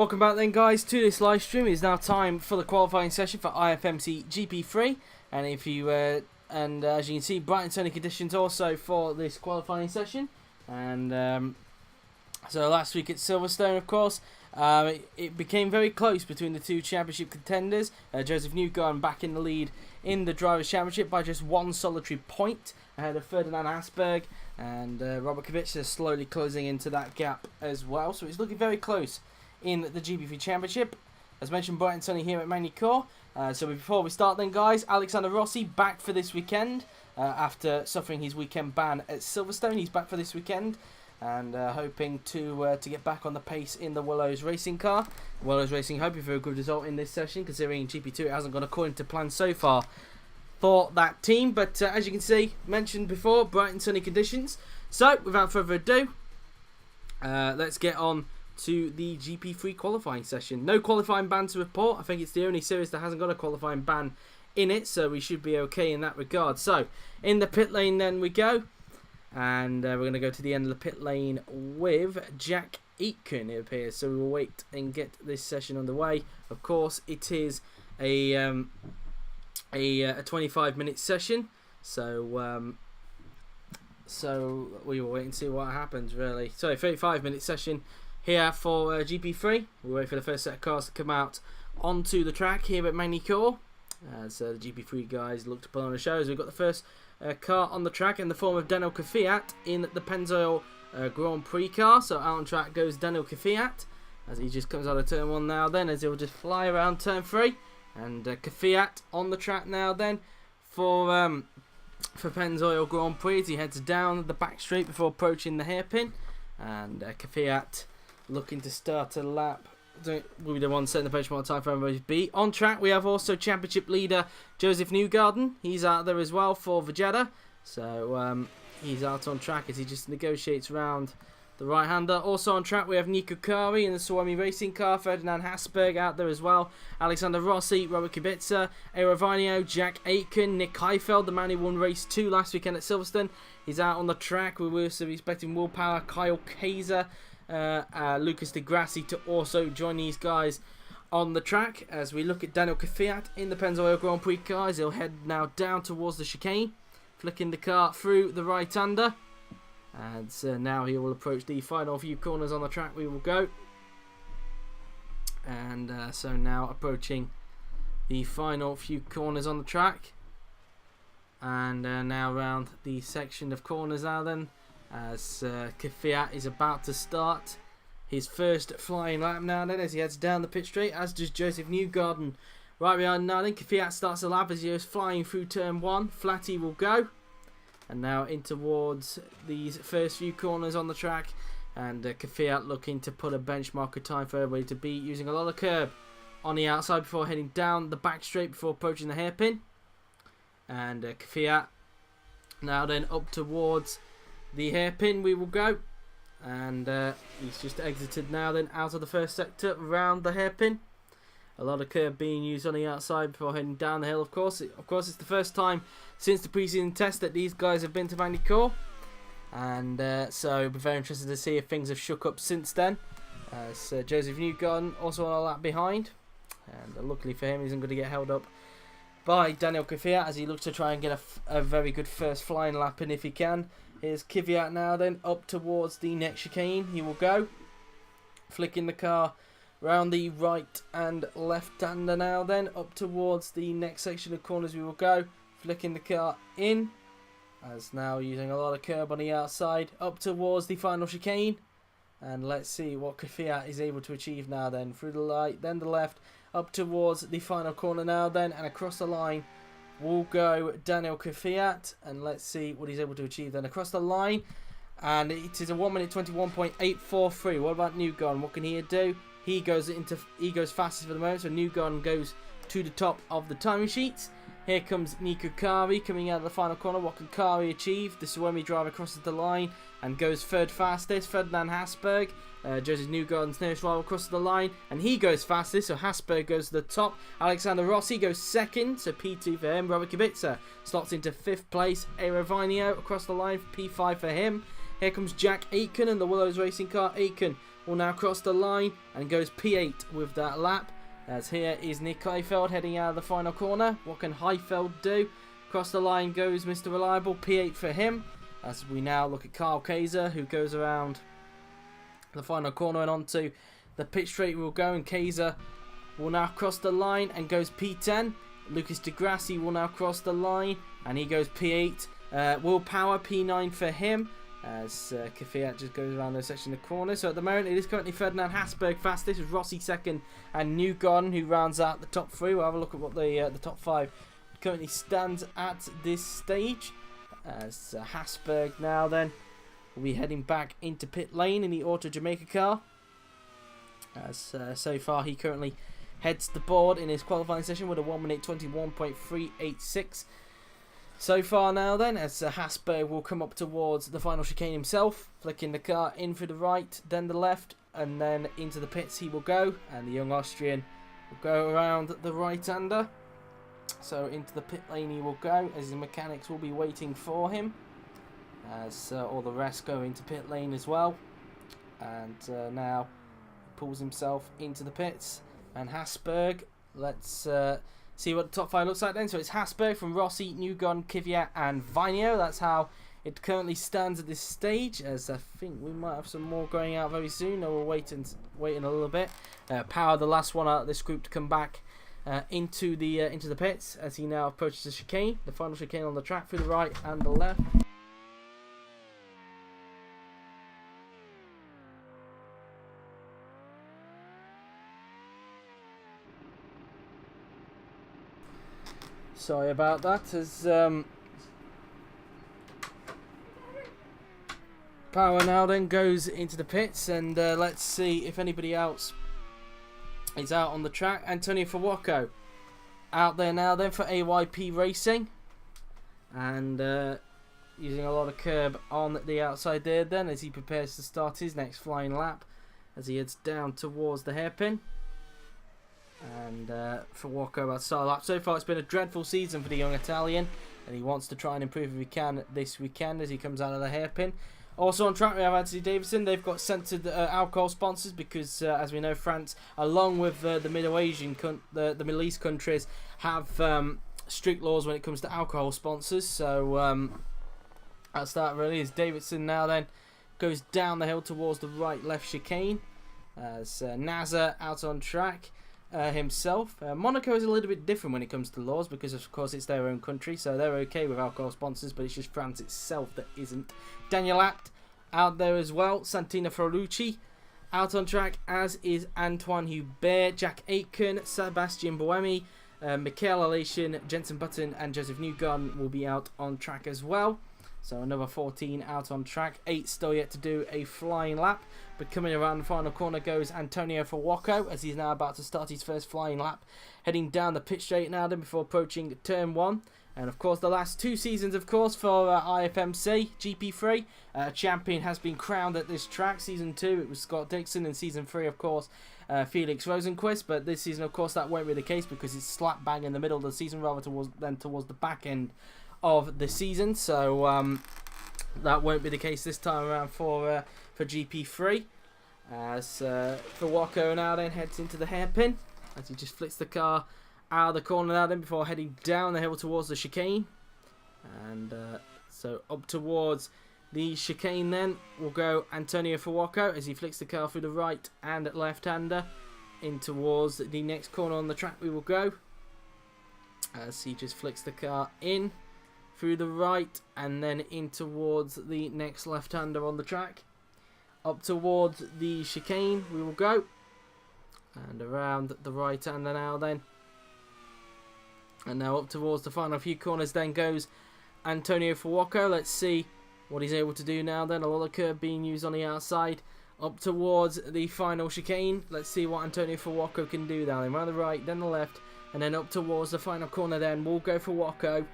Welcome back then guys to this live stream. It is now time for the qualifying session for IFMC GP3, and if you as you can see, bright and sunny conditions also for this qualifying session. And so last week at Silverstone, of course, it became very close between the two championship contenders. Joseph Newgarden back in the lead in the Drivers' Championship by just one solitary point ahead of Ferdinand Asberg, and Robert Kubica slowly closing into that gap as well. So it's looking very close in the GP3 Championship. As mentioned, bright and sunny here at Magny Cours. So before we start then guys, Alexander Rossi back for this weekend after suffering his weekend ban at Silverstone. He's back for this weekend and hoping to get back on the pace in the Willows racing car. Willows Racing hoping for a good result in this session, considering GP2 it hasn't gone according to plan so far for that team. But as you can see, mentioned before, bright and sunny conditions. So without further ado, let's get on to the GP3 qualifying session. No qualifying ban to report. I think it's the only series that hasn't got a qualifying ban in it, so we should be okay in that regard. So in the pit lane then we go, and we're going to go to the end of the pit lane with Jack Aitken, it appears. So we will wait and get this session underway. Of course it is a 25-minute session, so we will wait and see what happens really. So a 35-minute session here for GP3. We'll wait for the first set of cars to come out onto the track here at Magny Cours. So the GP3 guys look to put on a show. So we've got the first car on the track in the form of Daniel Kvyat in the Pennzoil Grand Prix car. So out on track goes Daniel Kvyat as he just comes out of turn 1 now then, as he'll just fly around turn 3. And Kvyat on the track now then for Pennzoil Grand Prix as he heads down the back straight before approaching the hairpin. And Kvyat looking to start a lap. Will be the one setting the benchmark time for everybody's beat. On track we have also championship leader Joseph Newgarden. He's out there as well for Vegeta. So he's out on track as he just negotiates around the right-hander. Also on track we have Nico Kari in the Suomi racing car. Ferdinand Asberg out there as well. Alexander Rossi, Robert Kubica, Aerovinio, Jack Aitken, Nick Heifeld, the man who won race 2 last weekend at Silverstone. He's out on the track. We were also expecting Willpower, Kyle Kaiser, Lucas Di Grassi to also join these guys on the track. As we look at Daniel Kvyat in the Pennzoil Grand Prix cars, he'll head now down towards the chicane, flicking the car through the right-hander, and now he will approach the final few corners on the track. We will go, and so now approaching the final few corners on the track, and now around the section of corners now then, as Kvyat is about to start his first flying lap now then, as he heads down the pit straight, as does Joseph Newgarden right behind now then. Kvyat starts the lap as he is flying through turn 1. Flat he will go, and now in towards these first few corners on the track, and Kvyat looking to put a benchmark of time for everybody to beat, using a lot of curb on the outside before heading down the back straight before approaching the hairpin. And Kvyat now then up towards the hairpin we will go, and he's just exited now then out of the first sector around the hairpin. A lot of curb being used on the outside before heading down the hill. Of course it's the first time since the pre-season test that these guys have been to Magny Cours, and so it'll be very interesting to see if things have shook up since then. So Joseph Newgarden also on a lap behind, and luckily for him he isn't going to get held up by Daniel Kvyat as he looks to try and get a very good first flying lap in if he can. Here's Kvyat now then up towards the next chicane. He will go, flicking the car round the right and left-hander now then, up towards the next section of corners we will go, flicking the car in, as now using a lot of curb on the outside, up towards the final chicane. And let's see what Kvyat is able to achieve now then, through the right, then the left, up towards the final corner now then, and across the line will go Daniel Kvyat, and let's see what he's able to achieve then across the line. And it is a 1 minute 21.843. What about Newgarden? What can he do? He goes fastest for the moment, so Newgarden goes to the top of the timing sheets. Here comes Nico Kari coming out of the final corner. What can Kari achieve? The Suomi driver crosses the line and goes third fastest. Ferdinand Asberg, Joseph Newgarden's nearest rival, crosses the line and he goes fastest, so Asberg goes to the top. Alexander Rossi goes second, so P2 for him. Robert Kubica slots into 5th place. Aerovinio across the line for P5 for him. Here comes Jack Aitken in the Willows racing car. Aitken will now cross the line and goes P8 with that lap. As here is Nick Heifeld heading out of the final corner. What can Heifeld do? Across the line goes Mr. Reliable, P8 for him. As we now look at Carl Kaiser, who goes around the final corner and onto the pit straight will go, and Kaiser will now cross the line and goes P10. Lucas de Grassi will now cross the line and he goes P8. Will Power, P9 for him, as Kvyat just goes around those section of the corner. So at the moment it is currently Ferdinand Hasberg fastest, with Rossi second and Newgarden who rounds out the top three. We'll have a look at what the top five currently stands at this stage. As Hasberg now then will be heading back into pit lane in the Auto Jamaica car. As so far he currently heads the board in his qualifying session with a 1 minute 21.386. So far now then, as Hasberg will come up towards the final chicane himself, flicking the car in for the right, then the left, and then into the pits he will go, and the young Austrian will go around the right-hander. So into the pit lane he will go, as the mechanics will be waiting for him, as all the rest go into pit lane as well. And now he pulls himself into the pits. And Hasberg, let's see what the top five looks like then. So it's Hasberg from Rossi, Newgarden, Kvyat and Vigneault. That's how it currently stands at this stage, as I think we might have some more going out very soon. No, we'll wait a little bit. Power, the last one out of this group to come back into the pits, as he now approaches the chicane, the final chicane on the track, through the right and the left. Sorry about that, as Power now then goes into the pits, and let's see if anybody else is out on the track. Antonio Fuoco out there now then for AYP Racing, and using a lot of curb on the outside there then, as he prepares to start his next flying lap as he heads down towards the hairpin. And Fuoco about to start a lap. So far it's been a dreadful season for the young Italian, and he wants to try and improve if he can this weekend as he comes out of the hairpin. Also on track we have Anthony Davidson. They've got censored alcohol sponsors because, as we know, France, along with the Middle Asian, the Middle East countries, have strict laws when it comes to alcohol sponsors. So that's that really. As Davidson now then goes down the hill towards the right-left chicane, as Nasser out on track himself. Monaco is a little bit different when it comes to laws because, of course, it's their own country, so they're okay with alcohol sponsors, but it's just France itself that isn't. Daniel Abt out there as well. Santina Ferrucci out on track, as is Antoine Hubert, Jack Aitken, Sebastian Buemi, Michael Alation, Jensen Button and Joseph Newgarden will be out on track as well. So another 14 out on track. 8 still yet to do a flying lap. But coming around the final corner goes Antonio Fuoco, as he's now about to start his first flying lap. Heading down the pit straight now then before approaching turn 1. And of course the last 2 seasons, of course, for IFMC, GP3. Champion has been crowned at this track. Season 2 it was Scott Dixon, and Season 3 of course Felix Rosenquist. But this season of course that won't be the case because it's slap bang in the middle of the season rather towards the back end of the season, so that won't be the case this time around for GP3. As Fuoco now then heads into the hairpin, as he just flicks the car out of the corner now then before heading down the hill towards the chicane. And so up towards the chicane then will go Antonio Fuoco, as he flicks the car through the right and left-hander in towards the next corner on the track we will go, as he just flicks the car in through the right and then in towards the next left-hander on the track. Up towards the chicane we will go, and around the right-hander now then. And now up towards the final few corners then goes Antonio Fuoco. Let's see what he's able to do now then. A lot of curb being used on the outside. Up towards the final chicane. Let's see what Antonio Fuoco can do now then. Around the right, then the left, and then up towards the final corner then. We'll go Fuoco.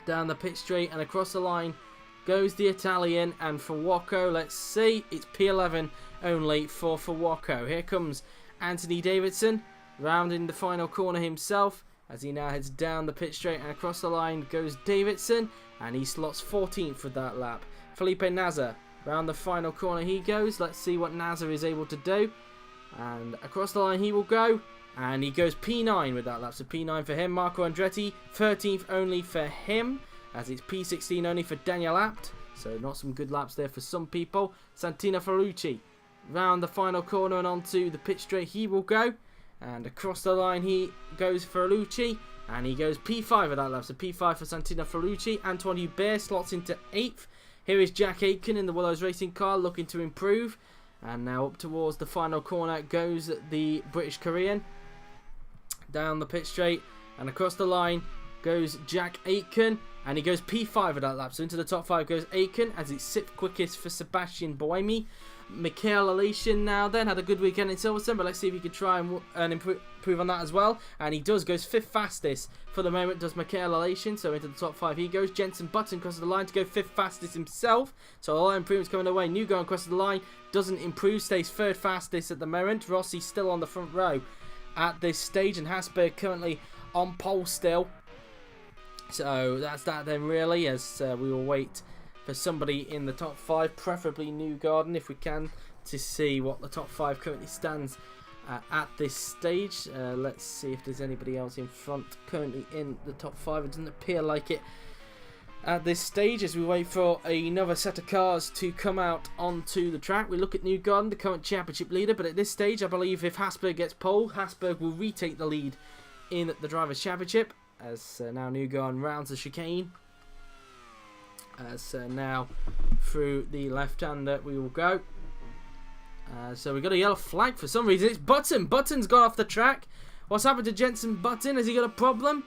Down the pit straight and across the line goes the Italian, and Fuoco, let's see, it's P11 only for Fuoco. Here comes Anthony Davidson rounding the final corner himself, as he now heads down the pit straight and across the line goes Davidson, and he slots 14th for that lap. Felipe Nasser Round the final corner he goes. Let's see what Nazar is able to do. And across the line he will go. And he goes P9 with that lap. So P9 for him. Marco Andretti, 13th only for him. As it's P16 only for Daniel Abt. So not some good laps there for some people. Santino Ferrucci. Round the final corner and onto the pit straight he will go. And across the line he goes Ferrucci. And he goes P5 at that lap. So P5 for Santino Ferrucci. Antoine Hubert slots into 8th. Here is Jack Aitken in the Willows Racing car looking to improve. And now up towards the final corner goes the British Korean. Down the pit straight and across the line goes Jack Aitken. And he goes P5 at that lap. So into the top 5 goes Aitken as it's 6th quickest for Sebastian Buemi. Mikhail Alation now then had a good weekend in Silverstone, but let's see if he can try and improve on that as well. And he does, goes 5th fastest for the moment, does Mikhail Alation. So into the top 5 he goes. Jenson Button crosses the line to go 5th fastest himself. So a lot of improvements coming away. Newgarden crosses the line, doesn't improve, stays 3rd fastest at the moment. Rossi still on the front row at this stage, and Hasberg currently on pole still. So that's that then really, as we will wait for somebody in the top 5, preferably Newgarden if we can, to see what the top 5 currently stands at this stage. Let's see if there's anybody else in front currently in the top 5. It doesn't appear like it at this stage as we wait for another set of cars to come out onto the track. We look at Newgarden, the current championship leader, but at this stage I believe if Hasberg gets pole, Hasberg will retake the lead in the Drivers' Championship, as now Newgarden rounds the chicane. So now through the left-hander we will go. So we've got a yellow flag for some reason. It's Button. Button's gone off the track. What's happened to Jenson Button? Has he got a problem?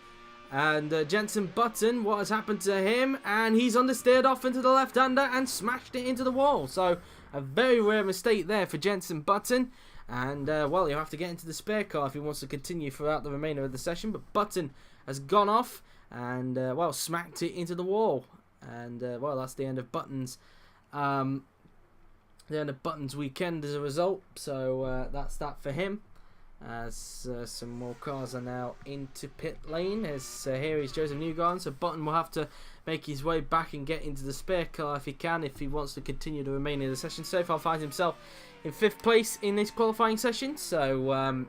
And Jenson Button, what has happened to him? And he's understeered off into the left-hander and smashed it into the wall. So a very rare mistake there for Jenson Button. And well, he'll have to get into the spare car if he wants to continue throughout the remainder of the session. But Button has gone off and well, smacked it into the wall. And well, that's the end of Button's weekend as a result. So that's that for him. As some more cars are now into pit lane. As here is Joseph Newgarden. So Button will have to make his way back and get into the spare car if he can, if he wants to continue the remainder of the session. So far finds himself in 5th place in this qualifying session. So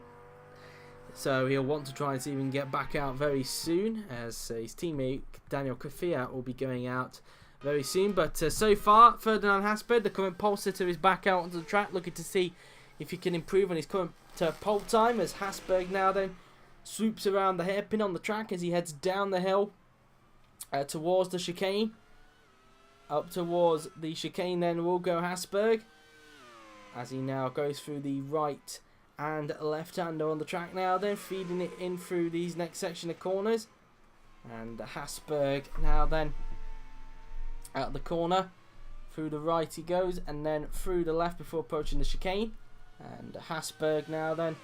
so he'll want to try and see if he can get back out very soon, as his teammate Daniel Kvyat will be going out very soon. But so far, Ferdinand Hasberg, the current pole sitter, is back out onto the track, looking to see if he can improve on his current pole time, as Hasberg now then swoops around the hairpin on the track as he heads down the hill towards the chicane. Up towards the chicane then will go Hasberg, as he now goes through the right and left-hander on the track now, then feeding it in through these next section of corners. And Hasberg now then out the corner, through the right he goes, and then through the left before approaching the chicane. And Hasberg now then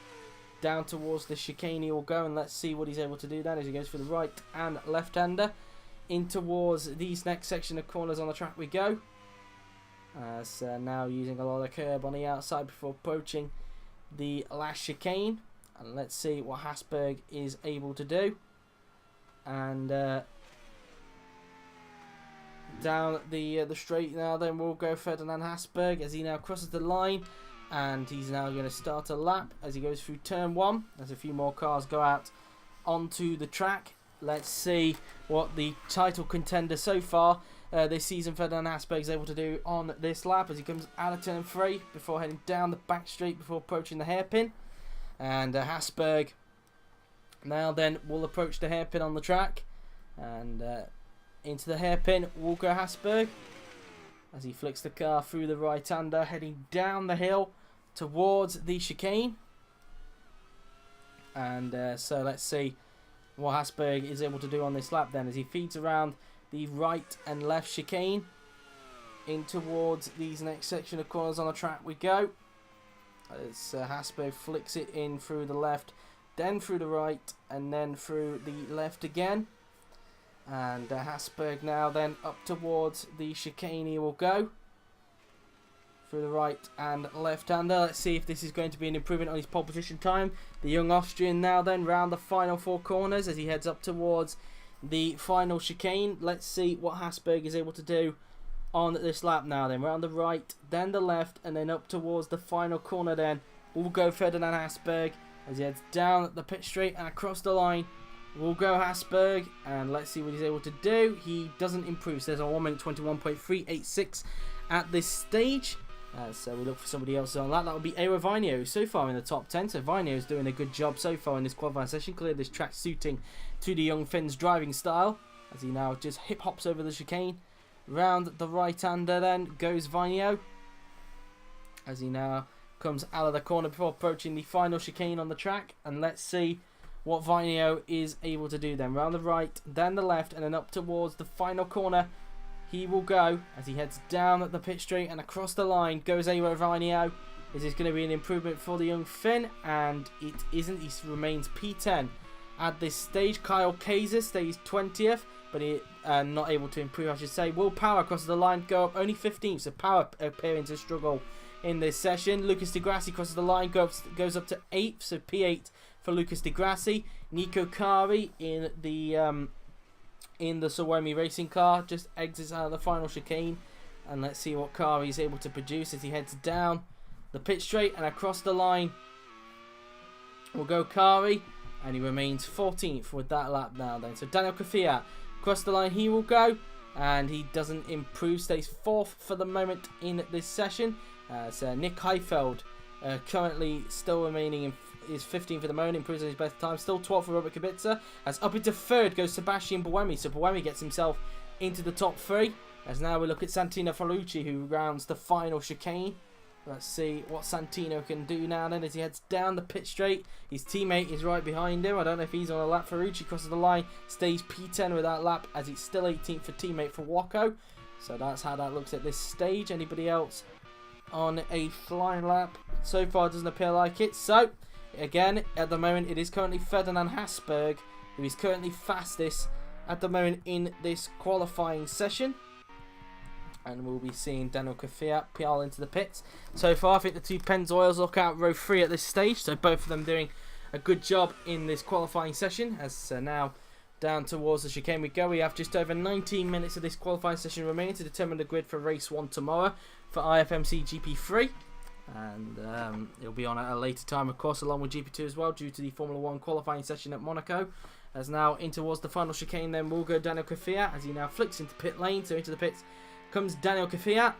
down towards the chicane he will go, and let's see what he's able to do then as he goes through the right and left-hander. In towards these next section of corners on the track we go. As now using a lot of curb on the outside before approaching the last chicane, and let's see what Hasberg is able to do. And down the straight now then will go Ferdinand Hasberg as he now crosses the line, and he's now going to start a lap as he goes through turn 1 as a few more cars go out onto the track. Let's see what the title contender so far this season, Ferdinand Hasberg, is able to do on this lap as he comes out of turn 3 before heading down the back straight before approaching the hairpin. And Hasberg now then will approach the hairpin on the track, and into the hairpin will go Hasberg as he flicks the car through the right-hander, heading down the hill towards the chicane. And so let's see what Hasberg is able to do on this lap then as he feeds around the right and left chicane. In towards these next section of corners on the track we go. As Hasberg flicks it in through the left, then through the right, and then through the left again. And Hasberg now then up towards the chicane he will go. Through the right and left-hander. Let's see if this is going to be an improvement on his pole position time. The young Austrian now then round the final 4 corners as he heads up towards the final chicane. Let's see what Hasberg is able to do on this lap now then. Round the right, then the left, and then up towards the final corner then. We'll go Ferdinand Hasberg as he heads down the pit straight and across the line. We'll go Hasberg, and let's see what he's able to do. He doesn't improve, so there's a 1 minute 21.386 at this stage. So we look for somebody else on that. That will be Eero Vainio, so far in the top 10. So Vainio is doing a good job so far in this qualifying session. Cleared this track suiting to the young Finn's driving style, as he now just hip hops over the chicane. Round the right-hander then goes Vainio, as he now comes out of the corner before approaching the final chicane on the track. And let's see what Vainio is able to do then. Round the right, then the left, and then up towards the final corner he will go as he heads down at the pit straight and across the line goes Eero Vainio. Is this going to be an improvement for the young Finn? And it isn't. He remains P10 at this stage. Kyle Kaiser stays 20th, but he not able to improve, I should say. Will Power across the line go up only 15th, so Power appearing to struggle in this session. Lucas Di Grassi crosses the line, goes up to 8th, so P8 for Lucas Di Grassi. Nico Kari in the Suomi racing car just exits out of the final chicane, and let's see what Kari is able to produce as he heads down the pit straight and across the line. We'll go Kari, and he remains 14th with that lap now then. So Daniel Kvyat across the line he will go, and he doesn't improve, stays 4th for the moment in this session. So Nick Heifeld currently still remaining in is 15th at the moment, improves on his best time. Still 12th for Robert Kubica. As up into 3rd goes Sebastian Buemi. So Buemi gets himself into the top 3. As now we look at Santino Ferrucci, who rounds the final chicane. Let's see what Santino can do now then as he heads down the pit straight. His teammate is right behind him. I don't know if he's on a lap. Ferrucci crosses the line, stays P10 with that lap as it's still 18th for teammate for Waco. So that's how that looks at this stage. Anybody else on a flying lap? So far it doesn't appear like it. So again, at the moment, it is currently Ferdinand Hasberg who is currently fastest at the moment in this qualifying session. And we'll be seeing Daniel Kvyat peel into the pits. So far, I think the two Pennzoils look out row 3 at this stage. So both of them doing a good job in this qualifying session. As now down towards the chicane we go. We have just over 19 minutes of this qualifying session remaining to determine the grid for race 1 tomorrow for IFMC GP3. And it'll be on at a later time, of course, along with GP2 as well, due to the Formula 1 qualifying session at Monaco. As now in towards the final chicane, then we'll go Daniel Kvyat as he now flicks into pit lane. So into the pits comes Daniel Kvyat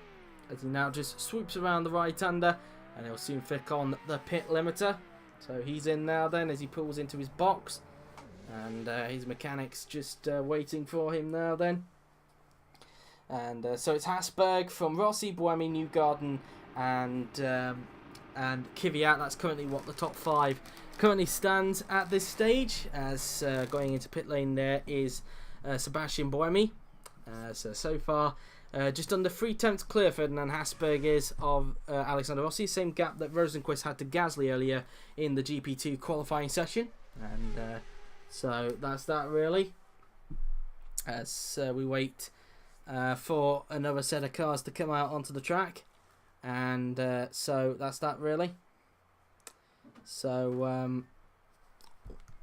as he now just swoops around the right-hander, and he'll soon flick on the pit limiter. So he's in now then as he pulls into his box, and his mechanics just waiting for him now then. And so it's Hasberg from Rossi, Buemi, Newgarden, and Kvyat. That's currently what the top 5 currently stands at this stage. As going into pit lane there is Sebastian Buemi. So far just under 3 tenths clear Ferdinand Hasberg is of Alexander Rossi. Same gap that Rosenqvist had to Gasly earlier in the GP2 qualifying session. And so that's that really. As we wait for another set of cars to come out onto the track. And so that's that really. So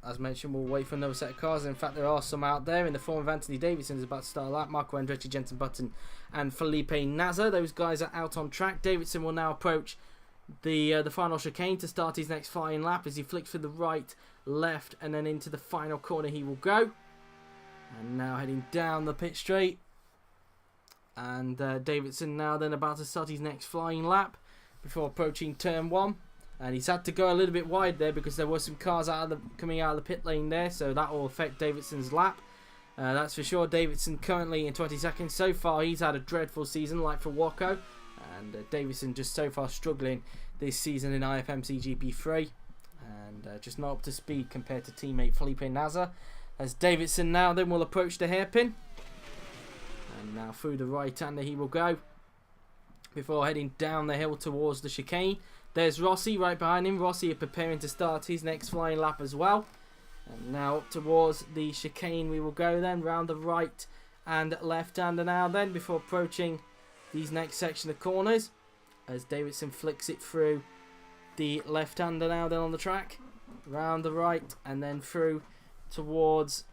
as mentioned, we'll wait for another set of cars. In fact, there are some out there in the form of Anthony Davidson is about to start a lap. Marco Andretti, Jenson Button and Felipe Nasr. Those guys are out on track. Davidson will now approach the final chicane to start his next flying lap as he flicks through the right, left, and then into the final corner he will go. And now heading down the pit straight. And Davidson now then about to start his next flying lap before approaching turn 1. And he's had to go a little bit wide there because there were some cars coming out of the pit lane there. So that will affect Davidson's lap. That's for sure. Davidson currently in 22nd. So far he's had a dreadful season like for Waco. And Davidson just so far struggling this season in IFMC GP3. And just not up to speed compared to teammate Felipe Nasr. As Davidson now then will approach the hairpin. And now through the right-hander he will go before heading down the hill towards the chicane. There's Rossi right behind him. Rossi preparing to start his next flying lap as well. And now up towards the chicane we will go then, round the right and left-hander now then, before approaching these next section of corners. As Davidson flicks it through the left-hander now then on the track. Round the right and then through towards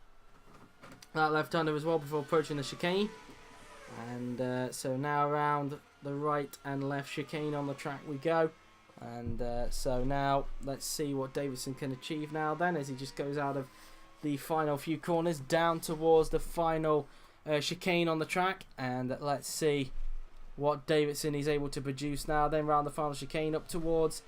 that left-hander as well before approaching the chicane. And so now around the right and left chicane on the track we go. And so now let's see what Davidson can achieve now then, as he just goes out of the final few corners down towards the final chicane on the track. And let's see what Davidson is able to produce now then. Round the final chicane up towards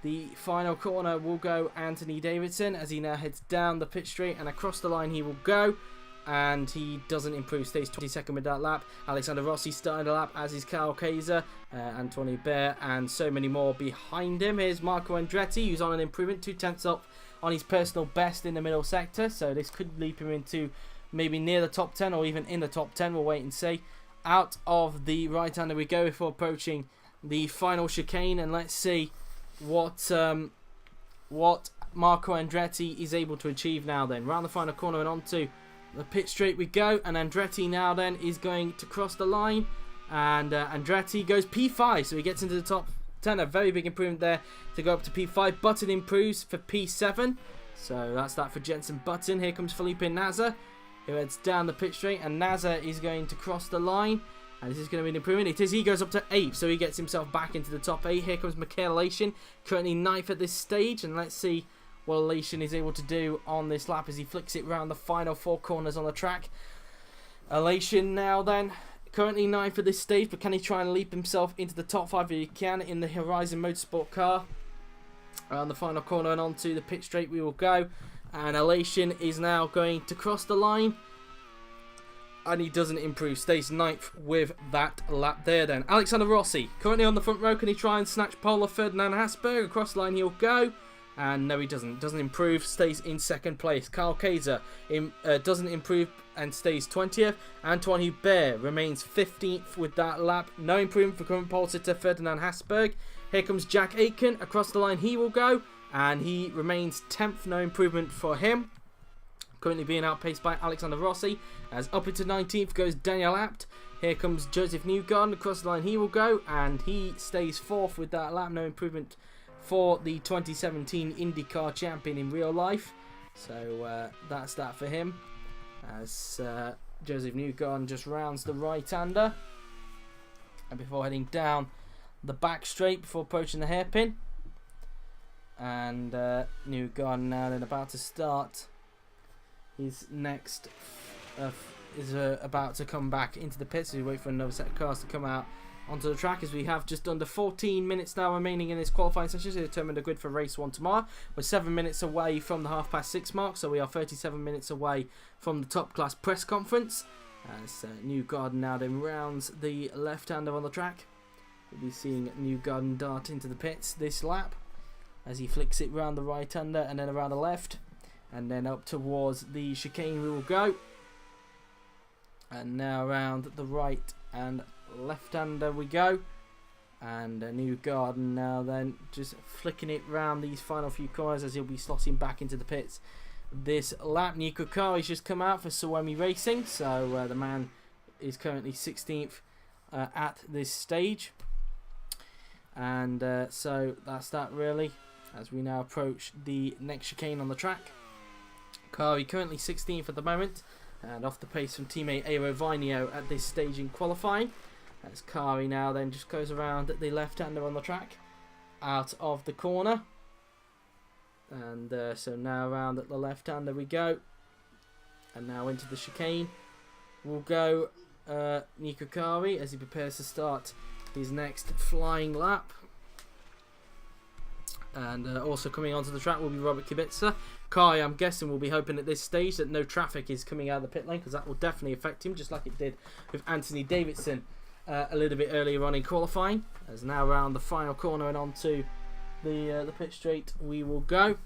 the final corner will go Anthony Davidson, as he now heads down the pit straight and across the line he will go. And he doesn't improve, stays 22nd with that lap. Alexander Rossi starting the lap, as is Kyle Kaiser, Antonio Bear, and so many more behind him. Here's Marco Andretti, who's on an improvement, 2/10 up on his personal best in the middle sector. So this could leap him into maybe near the top 10 or even in the top 10. We'll wait and see. Out of the right-hander we go before approaching the final chicane. And let's see what Marco Andretti is able to achieve now then. Round the final corner and onto the pit straight we go, and Andretti now then is going to cross the line, and Andretti goes P5, so he gets into the top 10. A very big improvement there to go up to P5. Button improves for P7, so that's that for Jenson Button. Here comes Felipe Nasr, who heads down the pit straight, and Nasr is going to cross the line, and this is going to be an improvement. It is. He goes up to 8, so he gets himself back into the top 8. Here comes Michael Elation, currently 9th at this stage, and let's see what Elation is able to do on this lap as he flicks it round the final 4 corners on the track. Elation now then, currently 9th at this stage, but can he try and leap himself into the top 5 if he can in the Horizon Motorsport car? Around the final corner and onto the pit straight we will go, and Elation is now going to cross the line, and he doesn't improve, stays 9th with that lap there then. Alexander Rossi, currently on the front row, can he try and snatch pole of Ferdinand Hasberg? Across the line he'll go. And no, he doesn't improve, stays in 2nd place. Kyle Kaiser doesn't improve and stays 20th. Antoine Hubert remains 15th with that lap. No improvement for current pole sitter Ferdinand Hasberg. Here comes Jack Aitken. Across the line he will go, and he remains 10th. No improvement for him. Currently being outpaced by Alexander Rossi. As up into 19th goes Daniel Abt. Here comes Joseph Newgarden. Across the line he will go, and he stays 4th with that lap. No improvement for the 2017 IndyCar champion in real life. So that's that for him, as Joseph Newgarden just rounds the right-hander, and before heading down the back straight before approaching the hairpin. And Newgarden now then about to start his next is about to come back into the pits, so we wait for another set of cars to come out onto the track, as we have just under 14 minutes now remaining in this qualifying session to determine the grid for race 1 tomorrow. We're 7 minutes away from the 6:30 mark, so we are 37 minutes away from the top class press conference. As Newgarden now then rounds the left-hander on the track. We'll be seeing Newgarden dart into the pits this lap as he flicks it round the right-hander and then around the left, and then up towards the chicane we will go. And now around the right and left-hander we go, and Newgarden now then just flicking it round these final few corners as he'll be slotting back into the pits this lap. Nico Kari's just come out for Suomi Racing, so the man is currently 16th at this stage, and so that's that really, as we now approach the next chicane on the track. Kari currently 16th at the moment, and off the pace from teammate Aero Vinio at this stage in qualifying. As Kari now then just goes around the left-hander on the track out of the corner. And so now around at the left-hander we go. And now into the chicane will go Nico Kari as he prepares to start his next flying lap. And also coming onto the track will be Robert Kubica. Kari, I'm guessing, will be hoping at this stage that no traffic is coming out of the pit lane, because that will definitely affect him, just like it did with Anthony Davidson a little bit earlier on in qualifying. As now around the final corner and onto the pit straight we will go.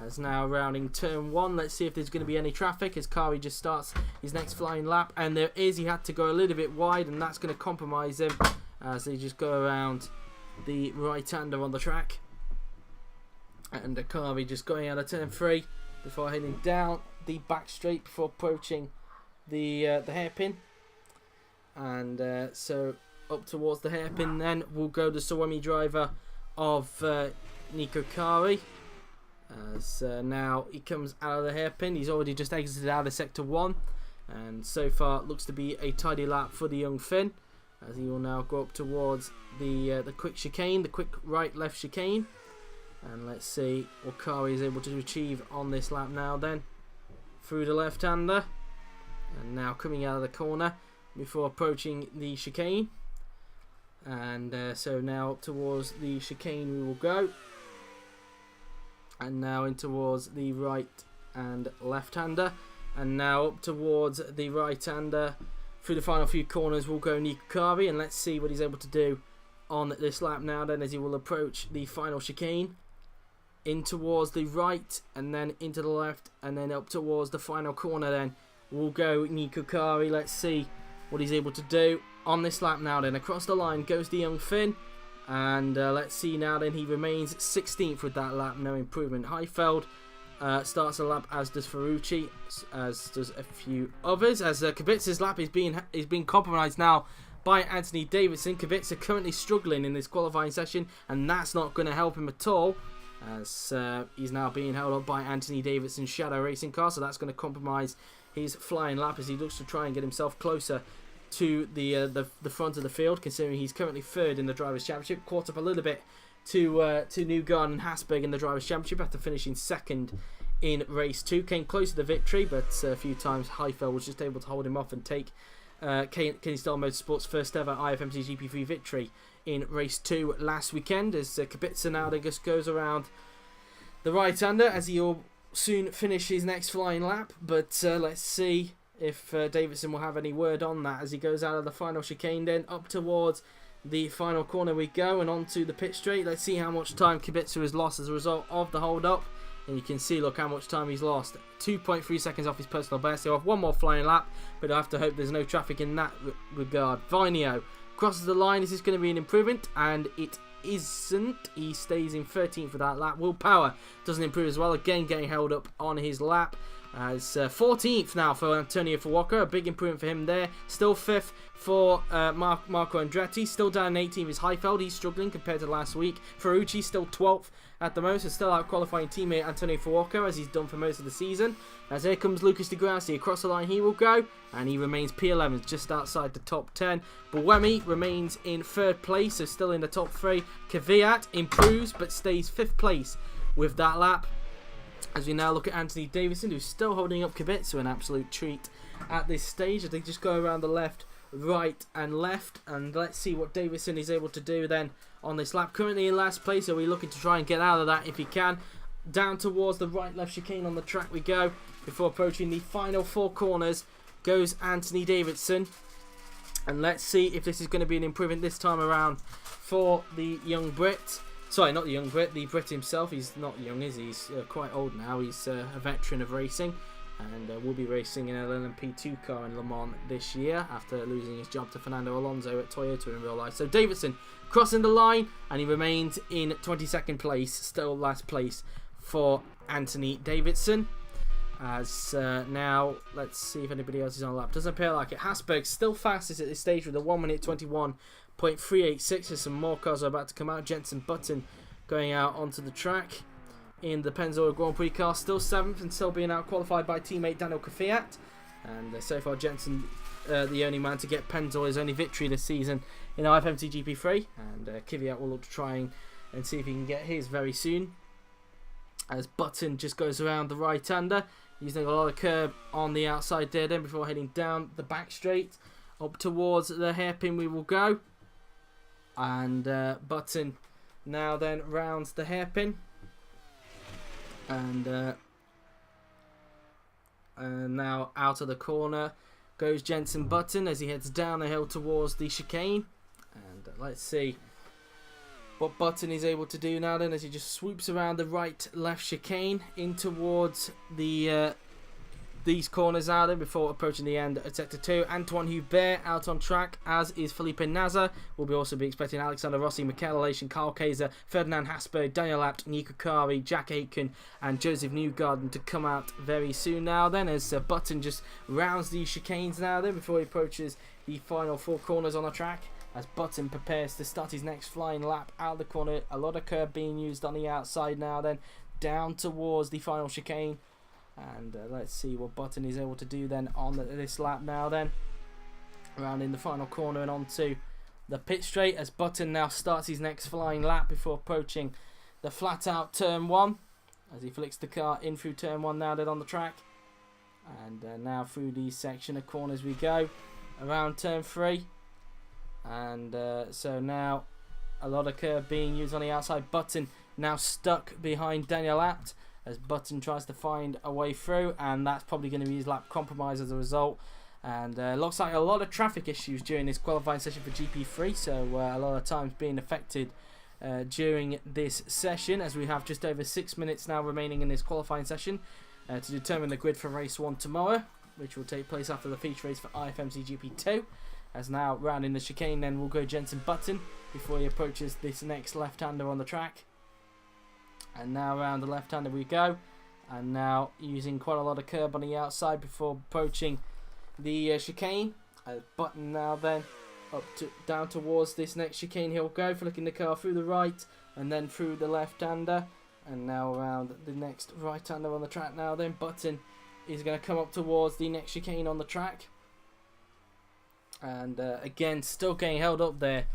As now rounding turn 1, let's see if there's going to be any traffic as Kari just starts his next flying lap, and there is. He had to go a little bit wide, and that's going to compromise him as they just go around the right-hander on the track. And Kari just going out of turn 3 before heading down the back straight before approaching the hairpin. And so up towards the hairpin then will go the Suomi driver of Nico Kari. As now he comes out of the hairpin. He's already just exited out of sector 1. And so far looks to be a tidy lap for the young Finn, as he will now go up towards the quick chicane, the quick right-left chicane. And let's see what Kari is able to achieve on this lap now then. Through the left-hander. And now coming out of the corner before approaching the chicane. And so now up towards the chicane we will go. And now in towards the right and left-hander. And now up towards the right-hander. Through the final few corners will go Nico Kari. And let's see what he's able to do on this lap now then, as he will approach the final chicane. In towards the right and then into the left and then up towards the final corner then will go Nico Kari. Let's see what he's able to do on this lap now then. Across the line goes the young Finn, and let's see now then, he remains 16th with that lap, no improvement. Heifeld starts the lap, as does Ferrucci, as does a few others, as Kubica's lap is being compromised now by Anthony Davidson. Kubica currently struggling in this qualifying session, and that's not going to help him at all, as he's now being held up by Anthony Davidson's Shadow Racing car, so that's going to compromise his flying lap as he looks to try and get himself closer to the front of the field, considering he's currently third in the Drivers' Championship, caught up a little bit to Newgarden and Hasberg in the Drivers' Championship after finishing second in race 2. Came close to the victory, but a few times Heifeld was just able to hold him off and take Kenny Star Motorsports' first ever IFMC GP3 victory in race 2 last weekend, as Kubica now just goes around the right-hander, as he'll soon finish his next flying lap. But let's see if Davidson will have any word on that as he goes out of the final chicane. Then up towards the final corner we go and onto the pit straight. Let's see how much time Kubica has lost as a result of the hold-up. And you can see, look how much time he's lost. 2.3 seconds off his personal best. He'll have one more flying lap, but I have to hope there's no traffic in that regard. Vinio crosses the line. Is this going to be an improvement? And it isn't. He stays in 13th for that lap. Will Power doesn't improve as well. Again, getting held up on his lap. As 14th now for Antonio Fuoco. A big improvement for him there. Still 5th for Marco Andretti. Still down in 18th is Heifeld. He's struggling compared to last week. Ferrucci still 12th at the most. And still out qualifying teammate Antonio Fuoco, as he's done for most of the season. As here comes Lucas Di Grassi. Across the line he will go. And he remains P11, just outside the top 10. Buemi remains in 3rd place, so still in the top 3. Kvyat improves, but stays 5th place with that lap. As we now look at Anthony Davidson, who's still holding up Kubica, an absolute treat at this stage, as they just go around the left, right and left. And let's see what Davidson is able to do then on this lap. Currently in last place, so we're looking to try and get out of that if he can. Down towards the right-left chicane on the track we go. Before approaching the final 4 corners goes Anthony Davidson. And let's see if this is going to be an improvement this time around for the young Brit. Sorry, not the young Brit, the Brit himself. He's not young, is he? He's quite old now. He's a veteran of racing, and will be racing in an LMP2 car in Le Mans this year after losing his job to Fernando Alonso at Toyota in real life. So Davidson crossing the line, and he remains in 22nd place, still last place for Anthony Davidson. As now, let's see if anybody else is on the lap. Doesn't appear like it. Hasberg still fastest at this stage with a 1 minute 21.386. There's some more cars are about to come out. Jenson Button going out onto the track in the Pennzoil Grand Prix car, still 7th and still being out qualified by teammate Daniel Kvyat. And so far Jenson the only man to get Pennzoil's only victory this season in IFMC GP3. And Kvyat will look to try and see if he can get his very soon. As Button just goes around the right-hander, using a lot of curb on the outside there then before heading down the back straight. Up towards the hairpin we will go. And Button now then rounds the hairpin. And now out of the corner goes Jenson Button as he heads down the hill towards the chicane. And let's see what Button is able to do now then, as he just swoops around the right-left chicane in towards the these corners out there before approaching the end at Sector 2. Antoine Hubert out on track, as is Felipe Nasr. We'll also be expecting Alexander Rossi, Michael Alation, Carl Kaiser, Ferdinand Hasberg, Daniel Abt, Nico Kari, Jack Aitken and Joseph Newgarden to come out very soon now then, as Button just rounds these chicanes now then before he approaches the final 4 corners on the track. As Button prepares to start his next flying lap out of the corner. A lot of curb being used on the outside now then, down towards the final chicane. And let's see what Button is able to do then on this lap now then. Around in the final corner and onto the pit straight as Button now starts his next flying lap before approaching the flat out turn 1. As he flicks the car in through turn 1 now then on the track. And now through the section of corners we go. Around turn 3. And so now a lot of curve being used on the outside. Button now stuck behind Daniel Abt as Button tries to find a way through, and that's probably going to be his lap compromise as a result. And looks like a lot of traffic issues during this qualifying session for GP3, so a lot of times being affected during this session, as we have just over 6 minutes now remaining in this qualifying session to determine the grid for race 1 tomorrow, which will take place after the feature race for IFMC GP2. As now rounding the chicane then will go Jenson Button before he approaches this next left-hander on the track. And now around the left-hander we go, and now using quite a lot of curb on the outside before approaching the chicane. Button now then down towards this next chicane he'll go, flicking the car through the right and then through the left-hander, and now around the next right-hander on the track now then. Button is going to come up towards the next chicane on the track, and again still getting held up there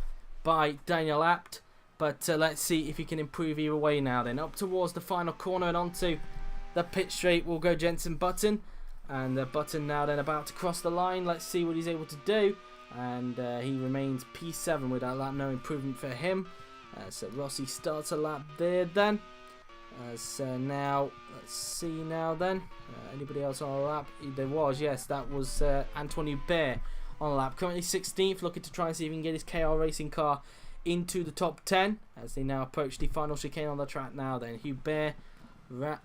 by Daniel Abt. But let's see if he can improve either way now then. Up towards the final corner and onto the pit straight will go Jenson Button. And Button now then about to cross the line. Let's see what he's able to do. And he remains P7 with that lap. No improvement for him. So Rossi starts a lap there then. So now, let's see now then. Anybody else on a lap? There was, yes. That was Antoine Hubert on a lap. Currently 16th. Looking to try and see if he can get his KR Racing car into the top 10 as they now approach the final chicane on the track now then. Hubert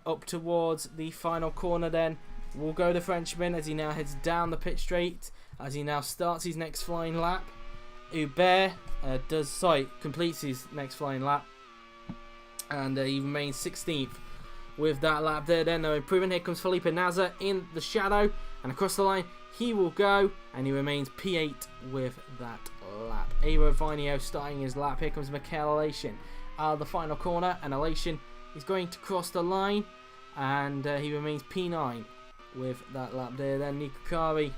up towards the final corner then will go the Frenchman as he now heads down the pit straight as he now starts his next flying lap. Hubert completes his next flying lap, and he remains 16th with that lap there then. No improvement. Here comes Felipe Nasr in the shadow, and across the line he will go, and he remains P8 with that lap. Eero Vinio starting his lap. Here comes Michael Elation out of the final corner, and Elation is going to cross the line, and he remains P9 with that lap there. Then Nico Kari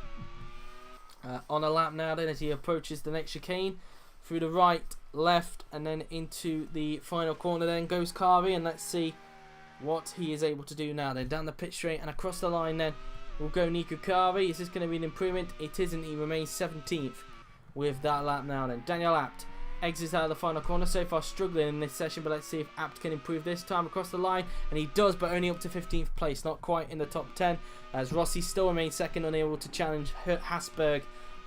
on a lap now then as he approaches the next chicane through the right, left, and then into the final corner then goes Kari, and let's see what he is able to do now then. Down the pit straight and across the line then will go Nico Kari. Is this going to be an improvement? It isn't. He remains 17th with that lap now then. Daniel Abt exits out of the final corner. So far struggling in this session, but let's see if Abt can improve this time across the line, and he does, but only up to 15th place, not quite in the top 10, as Rossi still remains second, unable to challenge Hasberg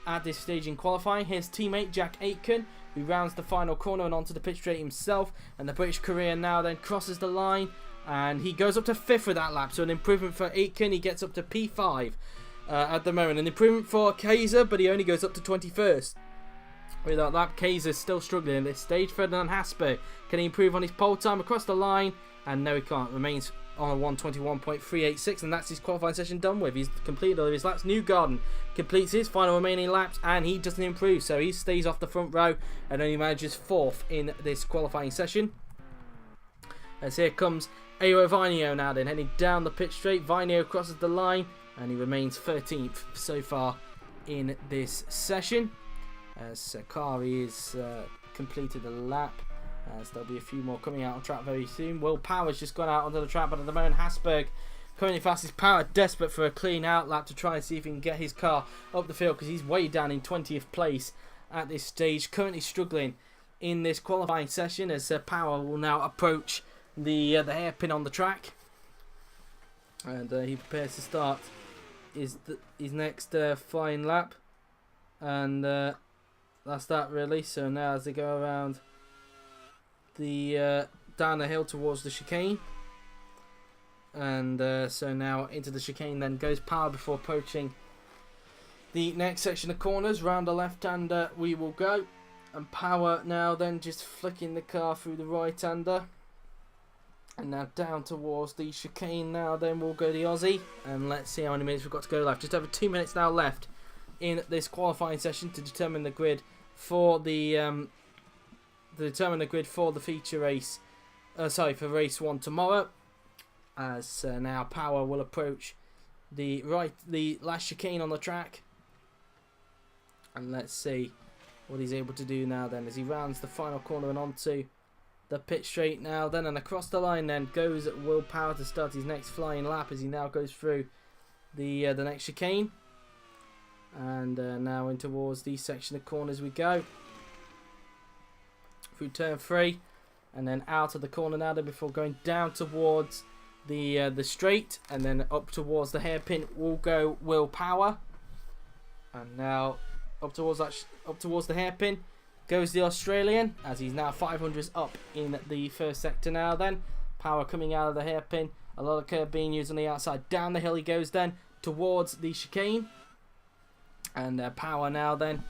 at this stage in qualifying. His teammate Jack Aitken, who rounds the final corner and onto the pit straight himself, and the British courier now then crosses the line, and he goes up to 5th with that lap, so an improvement for Aitken. He gets up to P5 at the moment. An improvement for Kaiser, but he only goes up to 21st. With that lap, Kaiser's still struggling at this stage. Ferdinand Hasberg, can he improve on his pole time across the line? And no, he can't. Remains on a 1:21.386, and that's his qualifying session done with. He's completed all of his laps. Newgarden completes his final remaining laps, and he doesn't improve, so he stays off the front row and only manages 4th in this qualifying session. As here comes Eero Vinio now then, heading down the pit straight. Vinio crosses the line, and he remains 13th so far in this session. As Sakari is completed the lap, as there'll be a few more coming out on track very soon. Will Power's just gone out onto the track, but at the moment Hasberg currently fastest. Power desperate for a clean out lap to try and see if he can get his car up the field, because he's way down in 20th place at this stage, currently struggling in this qualifying session, as Power will now approach the hairpin on the track, and he prepares to start his next flying lap, and that's that really. So now as they go around the down the hill towards the chicane, and so now into the chicane then goes Power before approaching the next section of corners. Round the left-hander we will go, and Power now then just flicking the car through the right-hander, and now down towards the chicane now then we'll go the Aussie, and let's see how many minutes we've got to go left. Just over 2 minutes now left in this qualifying session to determine the grid for the feature race, for race 1 tomorrow. as now Power will approach the last chicane on the track. And let's see what he's able to do now then as he rounds the final corner and onto the pit straight now then, and across the line then goes Will Power to start his next flying lap as he now goes through the next chicane. And now in towards the section of corners we go. Through turn 3 and then out of the corner now then before going down towards the straight, and then up towards the hairpin will go Will Power. And now up towards the hairpin goes the Australian as he's now 500s up in the first sector now then. Power coming out of the hairpin, a lot of curb being used on the outside. Down the hill he goes then towards the chicane. And Power now then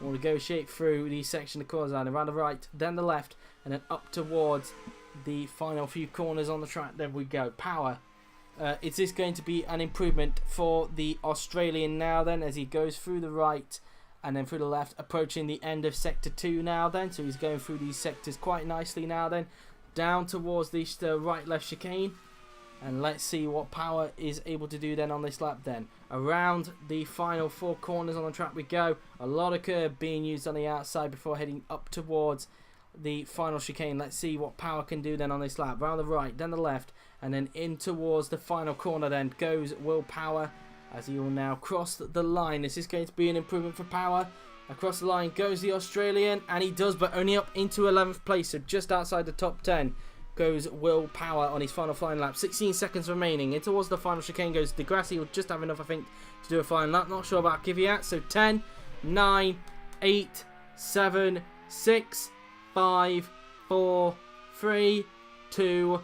will negotiate through the section of corners and around the right, then the left, and then up towards the final few corners on the track. There we go. Power. Is this going to be an improvement for the Australian now then as he goes through the right and then through the left, approaching the end of sector 2 now then. So he's going through these sectors quite nicely now then. Down towards the right-left chicane. And let's see what Power is able to do then on this lap then. Around the final 4 corners on the track we go. A lot of curb being used on the outside before heading up towards the final chicane. Let's see what Power can do then on this lap. Round the right, then the left, and then in towards the final corner then goes Will Power as he will now cross the line. This is going to be an improvement for Power. Across the line goes the Australian, and he does, but only up into 11th place, so just outside the top 10 goes Will Power on his final flying lap. 16 seconds remaining. In towards the final chicane goes Degrassi. Will just have enough, I think, to do a flying lap. Not sure about Kvyat. So 10, 9, 8, 7, 6, 5, 4, 3, 2,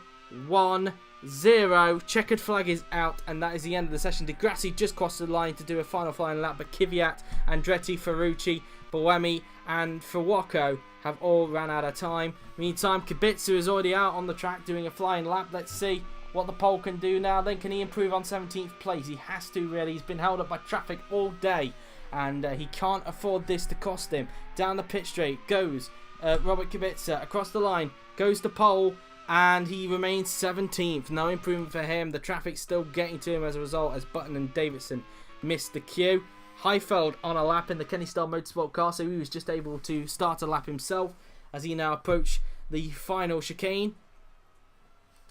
1, 0. Checkered flag is out, and that is the end of the session. Degrassi just crossed the line to do a final flying lap, but Kvyat, Andretti, Ferrucci, Buemi, and Fuwako have all ran out of time. Meantime, Kubica is already out on the track doing a flying lap. Let's see what the pole can do now. Then can he improve on 17th place? He has to, really. He's been held up by traffic all day, and he can't afford this to cost him. Down the pit straight goes Robert Kubica. Across the line goes the pole, and he remains 17th. No improvement for him. The traffic's still getting to him as a result, as Button and Davidson missed the queue. Heifeld on a lap in the Kenny Star Motorsport car, so he was just able to start a lap himself as he now approached the final chicane.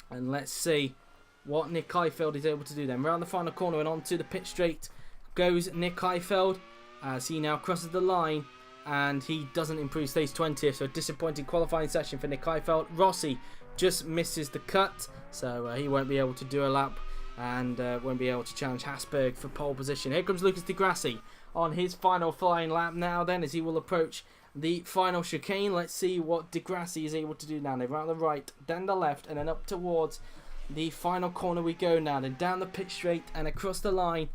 And let's see what Nick Heifeld is able to do then. Around the final corner and onto the pit straight goes Nick Heifeld as he now crosses the line, and he doesn't improve, stays 20th, so a disappointing qualifying session for Nick Heifeld. Rossi just misses the cut, so he won't be able to do a lap and won't be able to challenge Hasberg for pole position. Here comes Lucas Degrassi on his final flying lap now then as he will approach the final chicane. Let's see what Degrassi is able to do now. They're around the right, then the left, and then up towards the final corner we go now. Then down the pit straight and across the line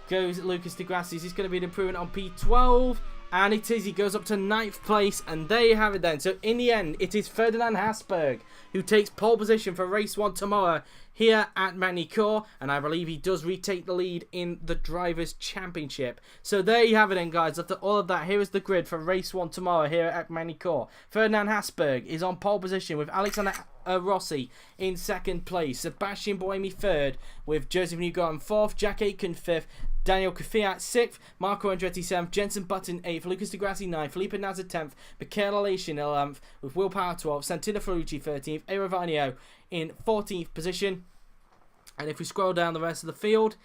goes Lucas Degrassi. Is this going to be an improvement on P12? And it is. He goes up to 9th place, and there you have it then. So in the end, it is Ferdinand Hasberg who takes pole position for race 1 tomorrow here at Magny Cours, and I believe he does retake the lead in the Drivers' Championship. So there you have it then, guys. After all of that, here is the grid for race 1 tomorrow here at Magny Cours. Ferdinand Hasberg is on pole position with Alexander Rossi in 2nd place, Sebastian Buemi 3rd, with Joseph Newgarden 4th, Jack Aitken 5th, Daniel Kvyat 6th, Marco Andretti 7th, Jenson Button 8th, Lucas Degrassi 9th, Felipe Nasr 10th, Michael Alation 11th, with Will Power 12th, Santino Ferrucci 13th, Aerovanio in 14th position. And if we scroll down the rest of the field,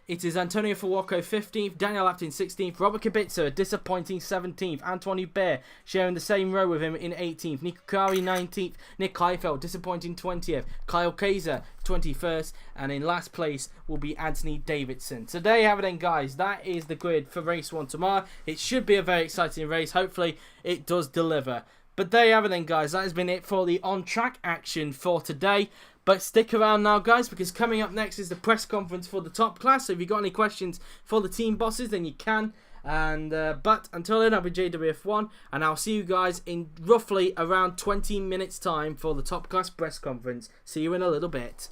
it is Antonio Fuwako 15th, Daniel Afton 16th, Robert Kubica a disappointing 17th, Antoine Hubert sharing the same row with him in 18th, Nico Kari 19th, Nick Heifeld disappointing 20th, Kyle Kaiser 21st, and in last place will be Anthony Davidson. So there you have it then, guys. That is the grid for race 1 tomorrow. It should be a very exciting race. Hopefully it does deliver. But there you have it then, guys. That has been it for the on-track action for today. But stick around now, guys, because coming up next is the press conference for the top class. So if you've got any questions for the team bosses, then you can. And but until then, I'll be JWF1, and I'll see you guys in roughly around 20 minutes time for the top class press conference. See you in a little bit.